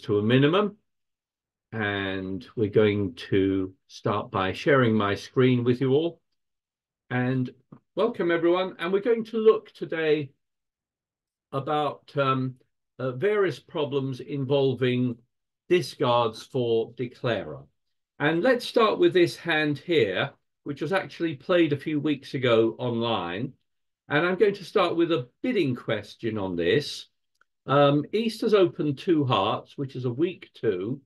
to a minimum. And we're going to start by sharing my screen with you all. And welcome everyone. And we're going to look today about various problems involving discards for declarer. And let's start with this hand here, which was actually played a few weeks ago online. And I'm going to start with a bidding question on this. East has opened 2 hearts, which is a weak 2,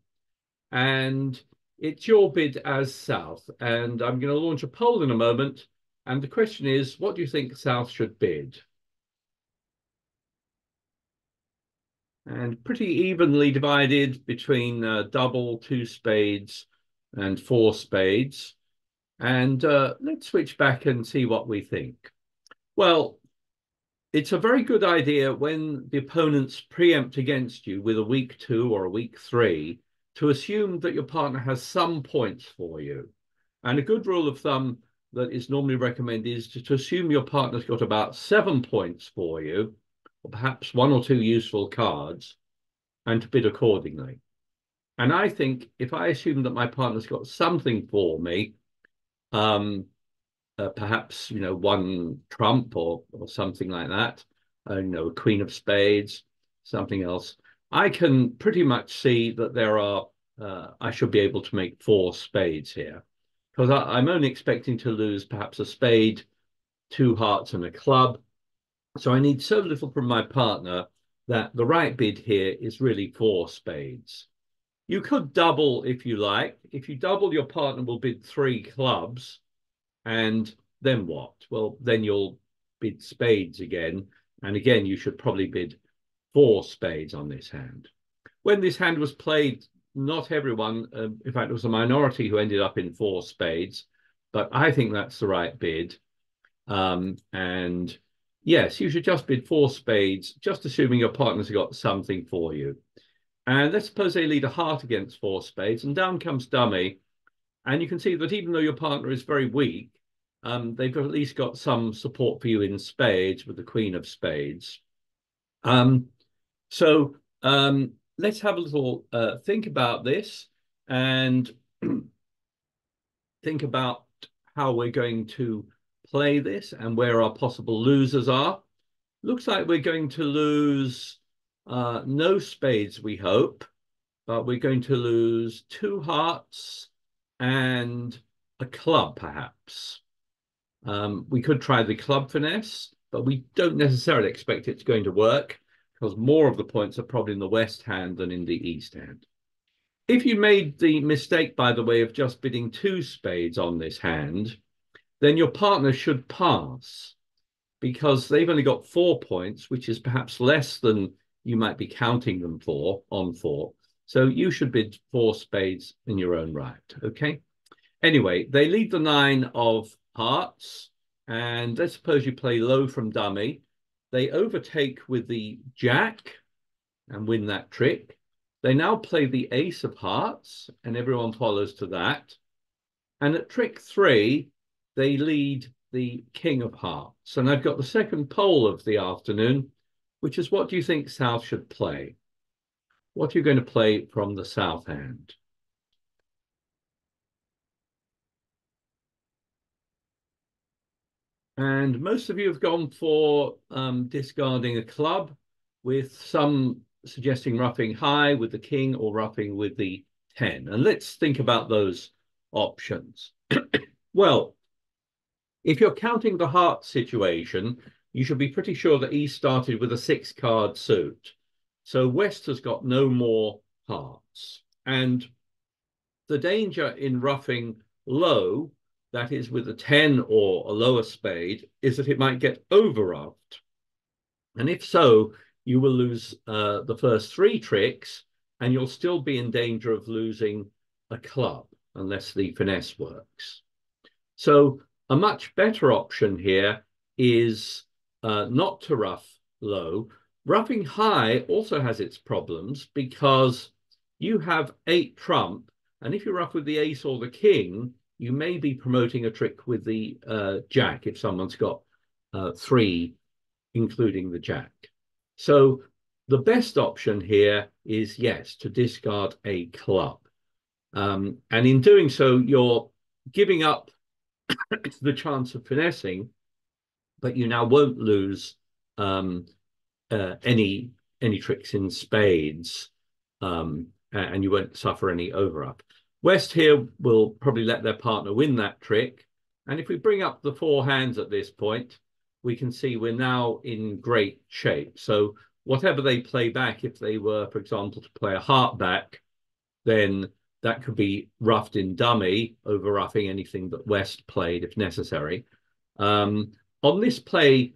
and it's your bid as South. And I'm going to launch a poll in a moment. And the question is, what do you think South should bid? And pretty evenly divided between double, 2 spades, and 4 spades. And let's switch back and see what we think. Well, it's a very good idea when the opponents preempt against you with a weak 2 or a weak 3 to assume that your partner has some points for you. And a good rule of thumb that is normally recommended is to assume your partner's got about 7 points for you, or perhaps 1 or 2 useful cards, and to bid accordingly. And I think if I assume that my partner's got something for me, perhaps, 1 trump or something like that, a queen of spades, something else, I can pretty much see that there are, I should be able to make 4 spades here, because I'm only expecting to lose perhaps a spade, 2 hearts and a club. So I need so little from my partner that the right bid here is really 4 spades. You could double if you like. If you double, your partner will bid 3 clubs. And then what? Well, then you'll bid spades again. And again, you should probably bid 4 spades on this hand. When this hand was played, not everyone, in fact, it was a minority who ended up in 4 spades. But I think that's the right bid. And yes, you should just bid 4 spades, just assuming your partner's got something for you. And let's suppose they lead a heart against 4 spades, and down comes dummy. And you can see that even though your partner is very weak, they've at least got some support for you in spades with the queen of spades. So let's have a little think about this and think about how we're going to play this and where our possible losers are. Looks like we're going to lose no spades, we hope, but we're going to lose 2 hearts and a club, perhaps. We could try the club finesse, but we don't necessarily expect it's going to work because more of the points are probably in the west hand than in the east hand. If you made the mistake, by the way, of just bidding 2 spades on this hand, then your partner should pass because they've only got 4 points, which is perhaps less than you might be counting them for on 4. So you should bid 4 spades in your own right, okay? Anyway, they lead the 9 of hearts, and let's suppose you play low from dummy. They overtake with the jack and win that trick. They now play the ace of hearts, and everyone follows to that. And at trick 3, they lead the king of hearts. And I've got the second poll of the afternoon, which is, what do you think South should play? What are you going to play from the South hand? And most of you have gone for discarding a club, with some suggesting roughing high with the king or roughing with the 10. And let's think about those options. Well, if you're counting the heart situation, you should be pretty sure that East started with a 6-card suit. So West has got no more hearts. And the danger in roughing low, that is with a 10 or a lower spade, is that it might get over-ruffed. And if so, you will lose the first 3 tricks, and you'll still be in danger of losing a club unless the finesse works. So a much better option here is not to rough low. Roughing high also has its problems because you have 8 trump, and if you rough with the ace or the king, you may be promoting a trick with the jack if someone's got 3, including the jack. So The best option here is, yes, to discard a club. And in doing so, you're giving up the chance of finessing, but you now won't lose um, any tricks in spades, and you won't suffer any over-up. West here will probably let their partner win that trick. And if we bring up the four hands at this point, we can see we're now in great shape. So whatever they play back, if they were, for example, to play a heart back, then that could be roughed in dummy, over roughing anything that West played if necessary. On this play,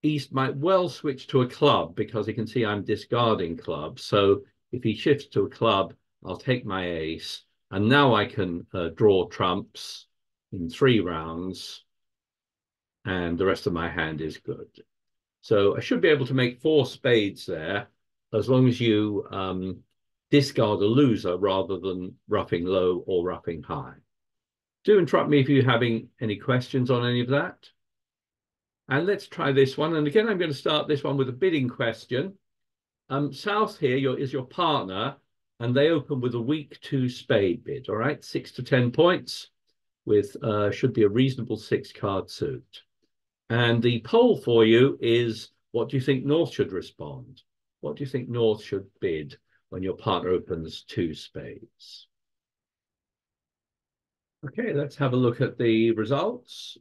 East might well switch to a club because he can see I'm discarding clubs. So if he shifts to a club, I'll take my ace. And now I can draw trumps in 3 rounds. And the rest of my hand is good. So I should be able to make 4 spades there, as long as you discard a loser rather than roughing low or roughing high. Do interrupt me if you're having any questions on any of that. And let's try this one. And again, I'm going to start this one with a bidding question. South here is your partner, and they open with a weak 2 spade bid, all right? 6 to 10 points with should be a reasonable 6-card suit. And the poll for you is, what do you think North should respond? What do you think North should bid when your partner opens 2 spades? Okay, let's have a look at the results.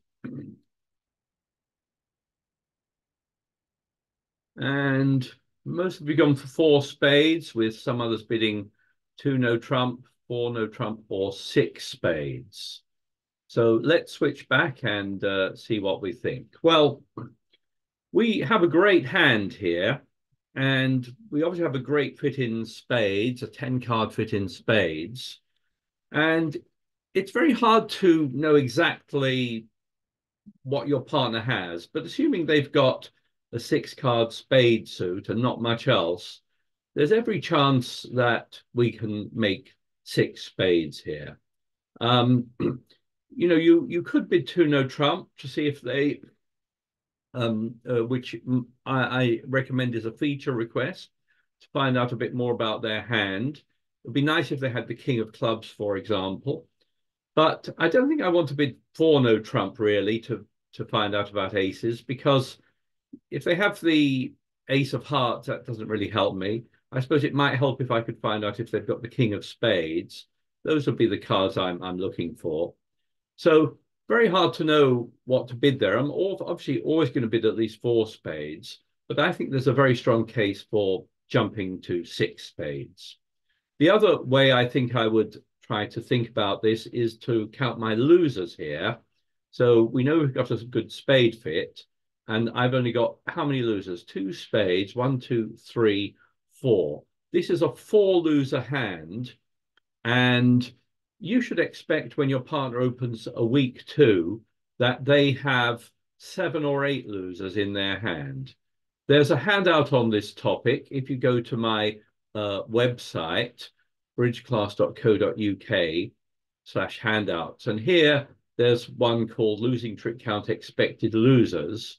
And most have gone for 4 spades, with some others bidding 2 no trump, 4 no trump, or 6 spades. So let's switch back and see what we think. Well, we have a great hand here, and we obviously have a great fit in spades, a 10-card fit in spades. And it's very hard to know exactly what your partner has, but assuming they've got a 6-card spade suit and not much else, there's every chance that we can make 6 spades here. You know, you could bid 2 no trump to see if they, which I recommend is a feature request to find out a bit more about their hand. It'd be nice if they had the king of clubs, for example. But I don't think I want to bid 4 no trump really to find out about aces, because if they have the ace of hearts, that doesn't really help me. I suppose it might help if I could find out if they've got the king of spades. Those would be the cards I'm looking for. So very hard to know what to bid there. I'm obviously always going to bid at least 4 spades, but I think there's a very strong case for jumping to 6 spades. The other way I think I would try to think about this is to count my losers here. So we know we've got a good spade fit, and I've only got how many losers? 2 spades, 1, 2, 3, 4. This is a 4-loser hand, and you should expect when your partner opens a weak 2 that they have 7 or 8 losers in their hand. There's a handout on this topic. If you go to my website, bridgeclass.co.uk/handouts, and here there's one called Losing Trick Count Expected Losers.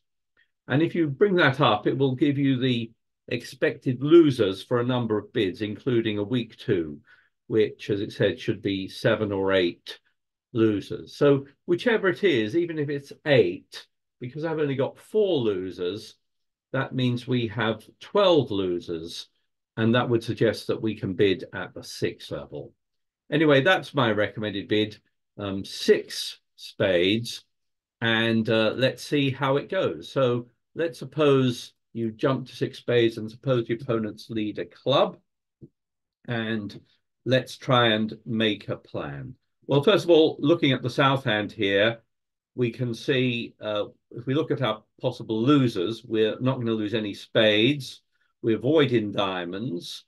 And if you bring that up, it will give you the expected losers for a number of bids, including a weak 2, which, as it said, should be 7 or 8 losers. So whichever it is, even if it's 8, because I've only got 4 losers, that means we have 12 losers, and that would suggest that we can bid at the 6 level. Anyway, that's my recommended bid, 6 spades, and let's see how it goes. So let's suppose you jump to 6 spades and suppose the opponents lead a club, and let's try and make a plan. Well, first of all, looking at the south hand here, we can see if we look at our possible losers, we're not going to lose any spades. We avoid in diamonds,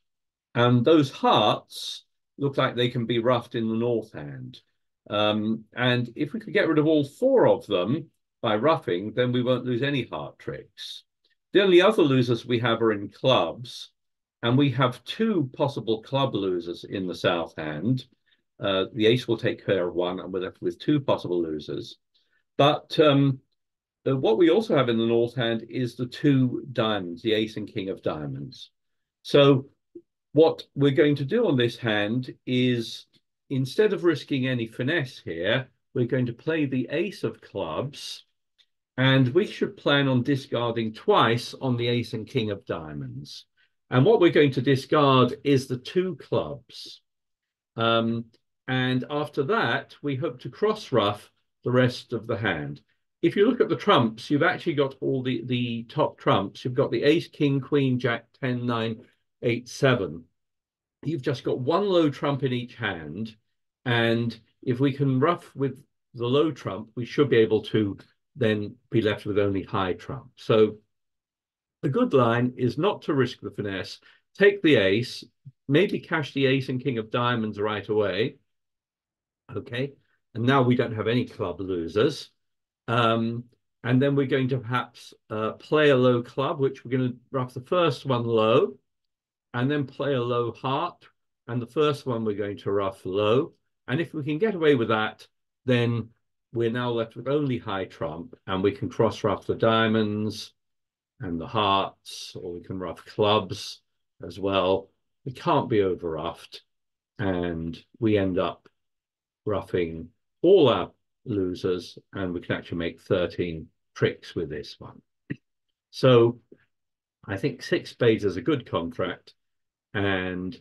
and those hearts look like they can be roughed in the north hand. And if we could get rid of all 4 of them by roughing, then we won't lose any heart tricks. The only other losers we have are in clubs, and we have 2 possible club losers in the south hand. The ace will take care of 1, and we're left with 2 possible losers. But what we also have in the north hand is the 2 diamonds, the ace and king of diamonds. So what we're going to do on this hand is, instead of risking any finesse here, we're going to play the ace of clubs, and we should plan on discarding twice on the ace and king of diamonds. And what we're going to discard is the two clubs. Um, and after that, we hope to cross ruff the rest of the hand. If you look at the trumps, you've actually got all the top trumps. You've got the ace, king, queen, jack, 10, 9, 8, 7. You've just got one low trump in each hand. And if we can ruff with the low trump, we should be able to then be left with only high trump. So the good line is not to risk the finesse. Take the ace, maybe cash the ace and king of diamonds right away. Okay. And now we don't have any club losers. And then we're going to perhaps play a low club, which we're going to ruff the first one low, and then play a low heart. And the first one we're going to ruff low. And if we can get away with that, then we're now left with only high trump, and we can cross ruff the diamonds and the hearts, or we can ruff clubs as well. We can't be over ruffed, and we end up ruffing all our losers, and we can actually make 13 tricks with this one. So I think 6 spades is a good contract, and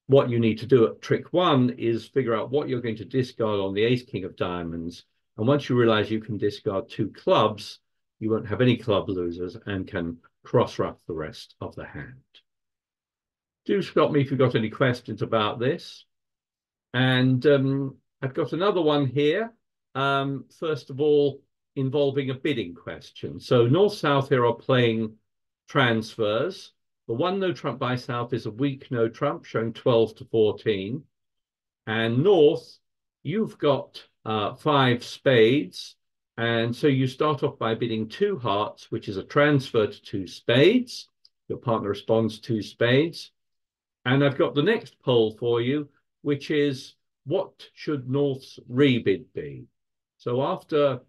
what you need to do at trick 1 is figure out what you're going to discard on the ace king of diamonds. And once you realize you can discard 2 clubs, you won't have any club losers and can cross ruff the rest of the hand. Do stop me if you've got any questions about this. And I've got another one here. First of all, involving a bidding question. So North-South here are playing transfers. The one no trump by South is a weak no trump, showing 12 to 14. And North, you've got 5 spades. And so you start off by bidding 2 hearts, which is a transfer to 2 spades. Your partner responds 2 spades. And I've got the next poll for you, which is, what should North's rebid be? So after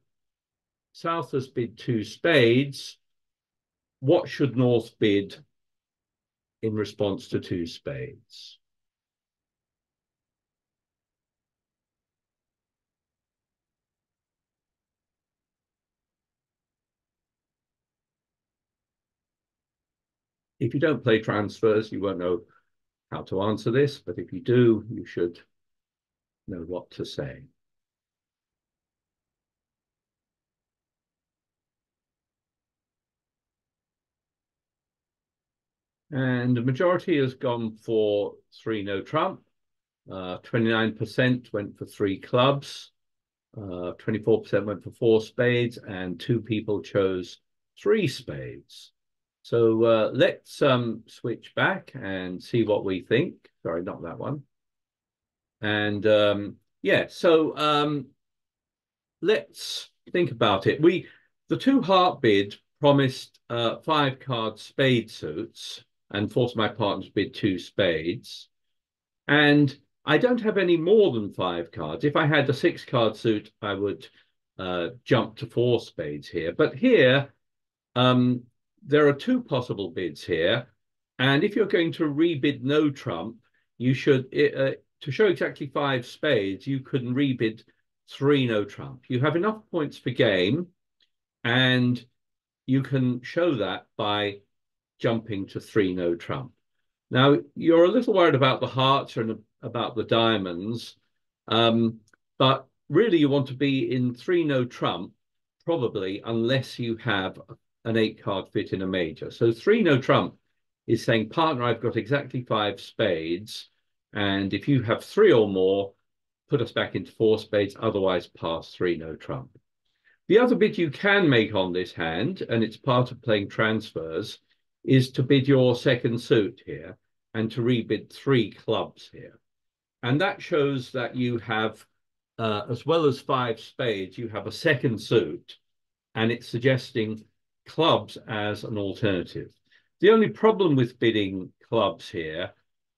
South has bid 2 spades, what should North bid in response to 2 spades? If you don't play transfers, you won't know how to answer this, but if you do, you should know what to say. And the majority has gone for 3 no trump. 29% went for 3 clubs. 24% went for 4 spades, and 2 people chose 3 spades. So let's switch back and see what we think. Sorry, not that one. And yeah, so let's think about it. The 2 heart bid promised 5 card spade suits and forced my partner to bid 2 spades. And I don't have any more than 5 cards. If I had a 6 card suit, I would jump to 4 spades here. But here, there are 2 possible bids here. And if you're going to rebid no trump, you should, to show exactly 5 spades, you can rebid 3 no trump. You have enough points per game, and you can show that by jumping to 3 no trump. Now, you're a little worried about the hearts and about the diamonds, but really you want to be in 3 no trump, probably, unless you have an 8 card fit in a major. So 3 no trump is saying, partner, I've got exactly 5 spades, and if you have 3 or more, put us back into 4 spades, otherwise pass 3 no trump. The other bid you can make on this hand, and it's part of playing transfers, is to bid your second suit here and to rebid 3 clubs here. And that shows that you have, as well as 5 spades, you have a second suit, and it's suggesting clubs as an alternative. The only problem with bidding clubs here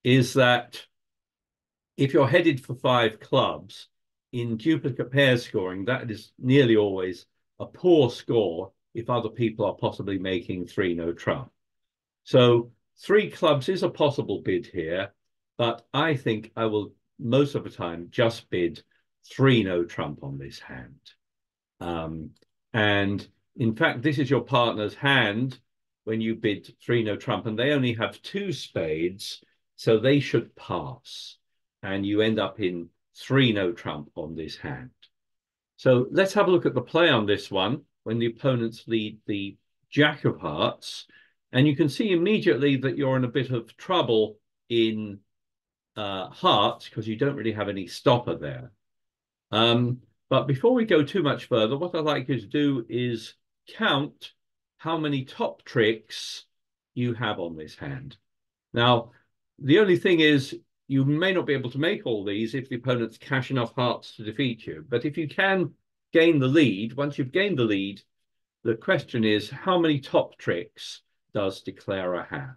is that if you're headed for 5 clubs, in duplicate pair scoring, that is nearly always a poor score if other people are possibly making 3 no trump. So Three clubs is a possible bid here, but I think I will most of the time just bid three no trump on this hand. And in fact, this is your partner's hand when you bid three no trump, and they only have two spades, so they should pass. And you end up in three no trump on this hand. So let's have a look at the play on this one when the opponents lead the Jack of Hearts. And you can see immediately that you're in a bit of trouble in hearts because you don't really have any stopper there. But before we go too much further, what I'd like you to do is count how many top tricks you have on this hand. Now, the only thing is you may not be able to make all these if the opponents cash enough hearts to defeat you. But if you can gain the lead, once you've gained the lead, the question is how many top tricks does Declarer have?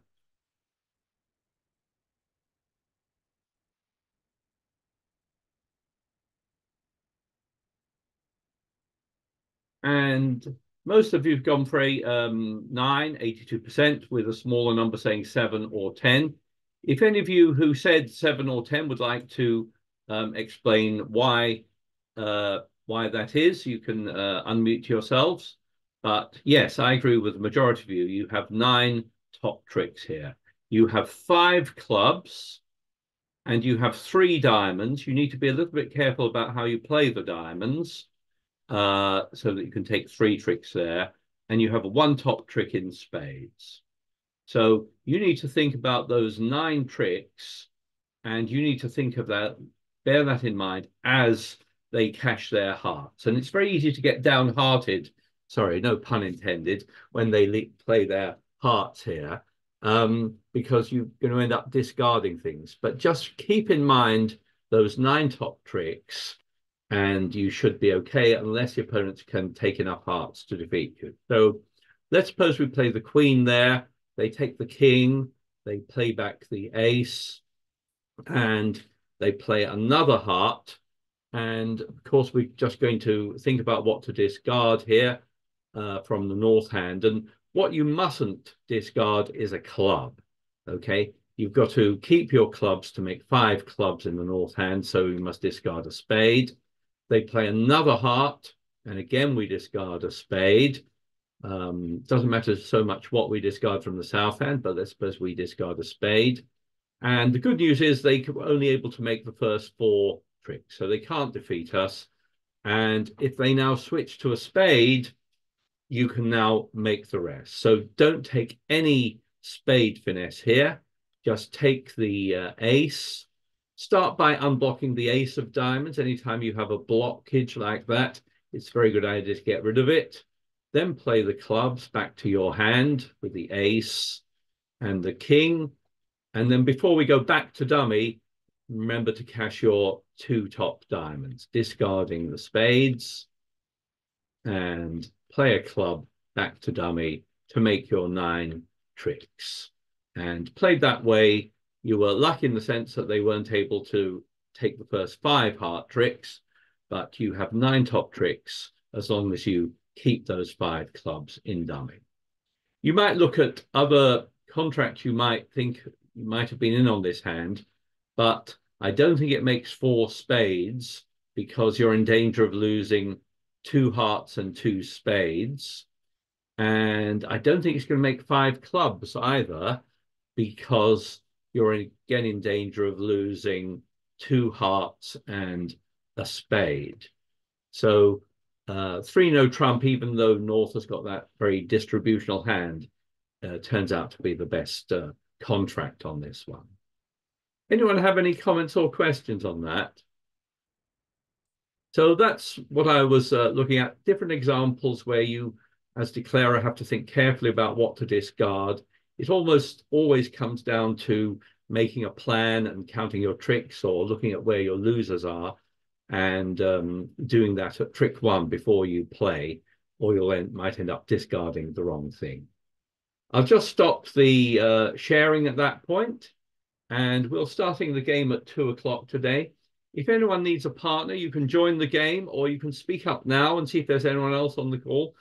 And most of you have gone for a 9, 82%, with a smaller number saying 7 or 10. If any of you who said 7 or 10 would like to explain why that is, you can unmute yourselves. But yes, I agree with the majority of you. You have 9 top tricks here. You have 5 clubs and you have 3 diamonds. You need to be a little bit careful about how you play the diamonds so that you can take 3 tricks there. And you have a 1 top trick in spades. So you need to think about those 9 tricks, and you need to think of that, bear that in mind as they cash their hearts. And it's very easy to get downhearted, sorry, no pun intended, when they play their hearts here, because you're going to end up discarding things. But just keep in mind those 9 top tricks, and you should be okay unless your opponents can take enough hearts to defeat you. So let's suppose we play the queen there. They take the king, they play back the ace, and they play another heart. And of course, we're just going to think about what to discard here from the north hand. And what you mustn't discard is a club, okay? You've got to keep your clubs to make 5 clubs in the north hand, so you must discard a spade. They play another heart, and again, we discard a spade. Doesn't matter so much what we discard from the south hand, but let's suppose we discard a spade. And the good news is they were only able to make the first 4 tricks, so they can't defeat us. And if they now switch to a spade, you can now make the rest. So don't take any spade finesse here. Just take the ace. Start by unblocking the ace of diamonds. Anytime you have a blockage like that, it's a very good idea to get rid of it. Then play the clubs back to your hand with the ace and the king. And then before we go back to dummy, remember to cash your 2 top diamonds, discarding the spades, and play a club back to dummy to make your 9 tricks. And played that way, you were lucky in the sense that they weren't able to take the first 5 heart tricks, but you have 9 top tricks as long as you keep those 5 clubs in dummy. You might look at other contracts you might think you might have been in on this hand, but I don't think it makes 4 spades because you're in danger of losing 2 hearts and 2 spades. And I don't think it's going to make 5 clubs either, because you're again in danger of losing 2 hearts and a spade. So 3 no trump, even though North has got that very distributional hand, turns out to be the best contract on this one. Anyone have any comments or questions on that? So that's what I was looking at, different examples where you, as declarer, have to think carefully about what to discard. It almost always comes down to making a plan and counting your tricks, or looking at where your losers are, and doing that at trick 1 before you play, or you might end up discarding the wrong thing. I'll just stop the sharing at that point, and we're starting the game at 2 o'clock today. If anyone needs a partner, you can join the game, or you can speak up now and see if there's anyone else on the call.